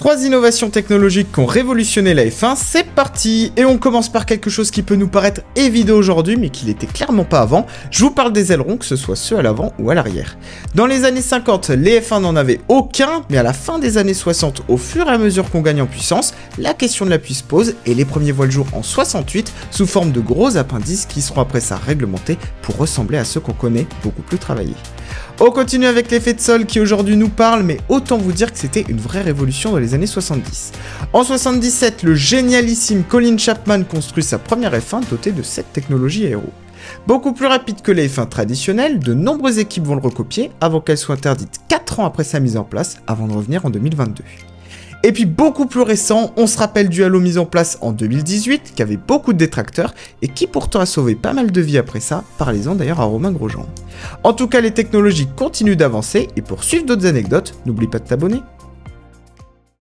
3 innovations technologiques qui ont révolutionné la F1, c'est parti! Et on commence par quelque chose qui peut nous paraître évident aujourd'hui, mais qui l'était clairement pas avant. Je vous parle des ailerons, que ce soit ceux à l'avant ou à l'arrière. Dans les années 50, les F1 n'en avaient aucun, mais à la fin des années 60, au fur et à mesure qu'on gagne en puissance, la question de l'appui se pose, et les premiers voient le jour en 68, sous forme de gros appendices qui seront après ça réglementés pour ressembler à ceux qu'on connaît, beaucoup plus travaillés. On continue avec l'effet de sol qui aujourd'hui nous parle, mais autant vous dire que c'était une vraie révolution dans les années 70. En 77, le génialissime Colin Chapman construit sa première F1 dotée de cette technologie aéro. Beaucoup plus rapide que les F1 traditionnelles, de nombreuses équipes vont le recopier avant qu'elle soit interdite 4 ans après sa mise en place, avant de revenir en 2022. Et puis beaucoup plus récent, on se rappelle du halo mis en place en 2018, qui avait beaucoup de détracteurs, et qui pourtant a sauvé pas mal de vies après ça, parlez-en d'ailleurs à Romain Grosjean. En tout cas, les technologies continuent d'avancer, et pour suivre d'autres anecdotes, n'oublie pas de t'abonner.